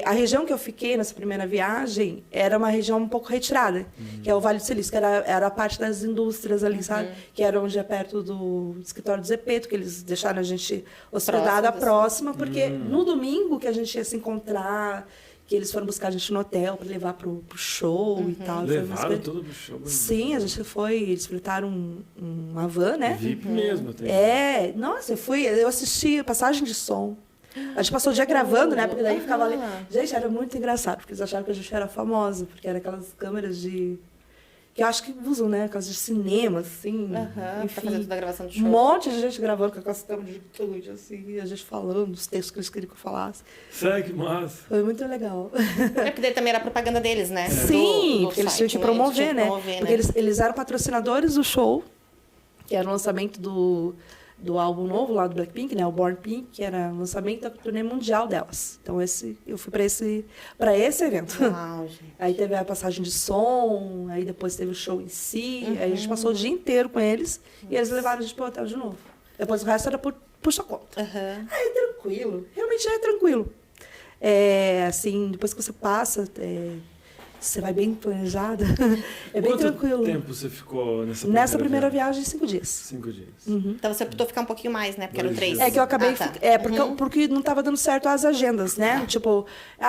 a região que eu fiquei nessa primeira viagem era uma região um pouco retirada, que é o Vale do Silício, que era a parte das indústrias ali, sabe? Que era onde é perto do escritório do Zepeto, que eles deixaram a gente hospedada próxima, porque no domingo que a gente ia se encontrar, que eles foram buscar a gente no hotel para levar pro show e tal. Levaram tudo pro show? Sim, a gente foi, eles fretaram uma van, né? VIP mesmo. Até. Nossa, eu assisti Passagem de Som. A gente passou o dia gravando, né? Porque daí ficava ali. Gente, era muito engraçado, porque eles acharam que a gente era famosa, porque era aquelas câmeras de... que eu acho que usam, né? Aquelas de cinema, assim. Enfim, pra fazer toda a gravação do show. Um monte de gente gravando com aquelas câmeras de tudo, assim, e a gente falando os textos que eles queriam que eu falasse. Sério, que massa. Foi muito legal. Porque daí também era propaganda deles, né? Sim, do porque eles site, tinham que promover, né? Porque né? eles eram patrocinadores do show, que era o lançamento do álbum novo lá do Blackpink, né? O Born Pink, que era o lançamento da turnê mundial delas. Então, eu fui para esse evento. Uau, gente. Aí teve a passagem de som, aí depois teve o show em si, aí a gente passou o dia inteiro com eles, e eles levaram a gente para o hotel de novo. Depois o resto era por sua conta. Aí tranquilo, realmente é tranquilo. Assim, depois que você passa, você vai bem planejada, é bem tranquilo. Quanto tempo você ficou nessa primeira viagem? 5 dias. 5 dias. Então você optou ficar um pouquinho mais, né? Porque eram 3. É que eu acabei... porque não estava dando certo as agendas, né? Tipo,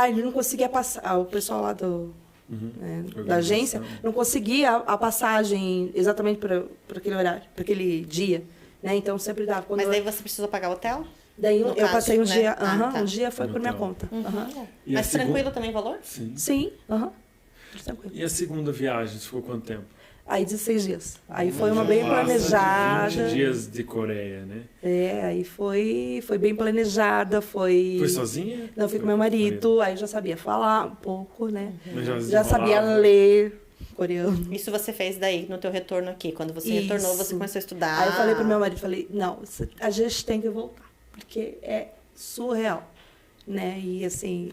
ele não conseguia passar... O pessoal lá da agência não conseguia a passagem exatamente para aquele horário, para aquele dia, né? Então sempre dava... Mas daí você precisou pagar o hotel? Daí eu passei um dia... Tá. Um dia foi por minha conta. Mas tranquilo também o valor? Sim. E a segunda viagem, você ficou quanto tempo? Aí 16 dias. Aí foi uma bem planejada. 20 dias de Coreia, né? Aí foi bem planejada, foi... Foi sozinha? Não, fui com meu marido, aí já sabia falar um pouco, né? Mas já sabia ler coreano. Isso você fez daí, no teu retorno aqui. Quando você retornou, você começou a estudar. Aí eu falei pro meu marido, não, a gente tem que voltar, porque é surreal, né? E assim,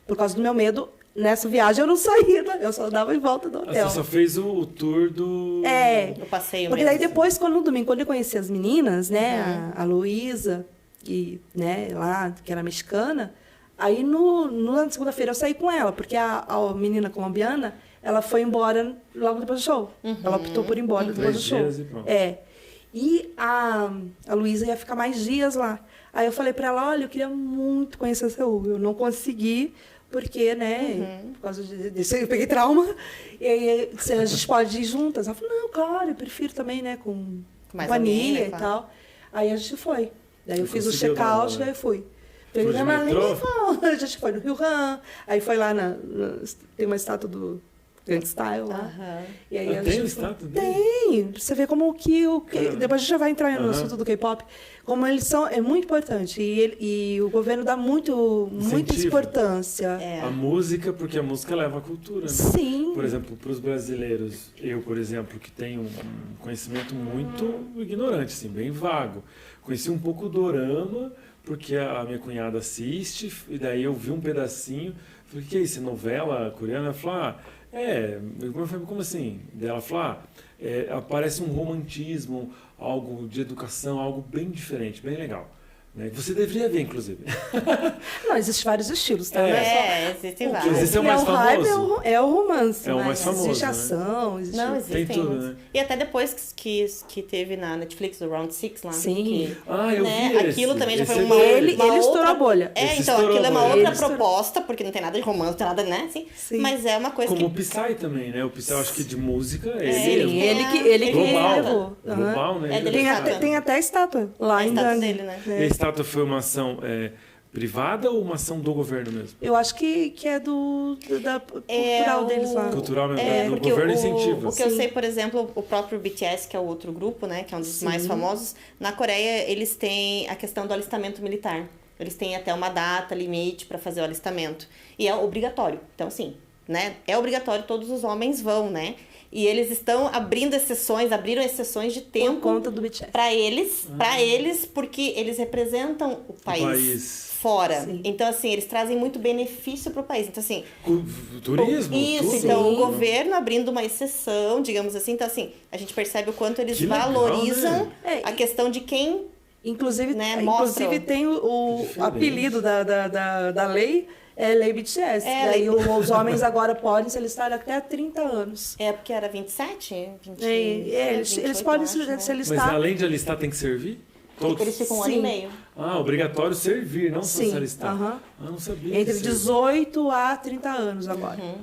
por causa do meu medo... Nessa viagem eu não saía, eu só dava em volta do hotel. Você só fez o tour do... do passeio porque mesmo. Daí depois, no domingo, quando eu conheci as meninas, né, a Luísa, né, lá, que era mexicana, aí na segunda-feira eu saí com ela, porque a menina colombiana, ela foi embora logo depois do show. Ela optou por ir embora depois do show. 3 dias e pronto. E a Luísa ia ficar mais dias lá. Aí eu falei pra ela, olha, eu queria muito conhecer Seul, eu não consegui, porque, né, por causa disso eu peguei trauma, e aí a gente pode ir juntas. Ela falou, não, claro, eu prefiro também, né, com companhia e tal. Aí a gente foi. Daí eu fiz o check-out, daí eu fui. Peguei minha malinha, a gente foi no Rio Han, aí foi lá tem uma estátua do Gangnam Style lá. E aí tem a estátua dele? Tem, pra você ver como depois a gente já vai entrar no assunto do K-pop, como eles são, é muito importante, e o governo dá muita importância. A música, porque a música leva a cultura, né? Sim. Por exemplo, para os brasileiros, eu, por exemplo, que tenho um conhecimento muito ignorante, assim, bem vago, conheci um pouco o dorama, porque a minha cunhada assiste, e daí eu vi um pedacinho, falei, o que é isso, novela coreana? Ela falou, como assim? Daí ela falou, aparece um romantismo, algo de educação, algo bem diferente, bem legal. Né? Você deveria ver, inclusive. Não, existem vários estilos, tá? Existem vários. Mas esse é o mais famoso. É o romance. É o mais famoso, existe né? ação, existe... Não, existem. Tem tudo, né? E até depois que teve na Netflix o Round 6 lá. Sim. Eu vi aquilo também já foi uma ele estourou a bolha. Então, aquilo é uma outra proposta, porque não tem nada de romance, não tem nada, né? Assim, sim. Mas é uma coisa como o Psy também, né? O Psy, acho que de música, sim, ele que levou. Global, né? Tem até a estátua lá ainda. Dele, né? E a estátua foi uma ação privada ou uma ação do governo mesmo? Eu acho que é da cultural deles lá. Cultural mesmo, o governo incentiva. O que eu sei, por exemplo, o próprio BTS, que é o outro grupo, né, que é um dos mais famosos, na Coreia eles têm a questão do alistamento militar. Eles têm até uma data limite para fazer o alistamento. E é obrigatório. Então, assim, né, é obrigatório, todos os homens vão, né? E eles estão abriram exceções de tempo por conta do BTS. Para eles, porque eles representam o país fora. Sim. Então, assim, eles trazem muito benefício para o país. Então, assim... Turismo? Isso, tudo. então, o governo abrindo uma exceção, digamos assim. Então, assim, a gente percebe o quanto eles valorizam a questão de quem Inclusive, Né, inclusive tem o Diferente. apelido da lei, é Lei BTS. É, Daí lei. os homens agora podem se alistar até 30 anos. É porque era 27? 20, Eles 28, podem eu acho, né? se Mas alistar. além de alistar, tem que servir? Porque eles ficam um ano e Sim. meio. Ah, obrigatório servir, não só Sim, se alistar. aham. Ah, não sabia. Entre que servia. 18 a 30 anos agora.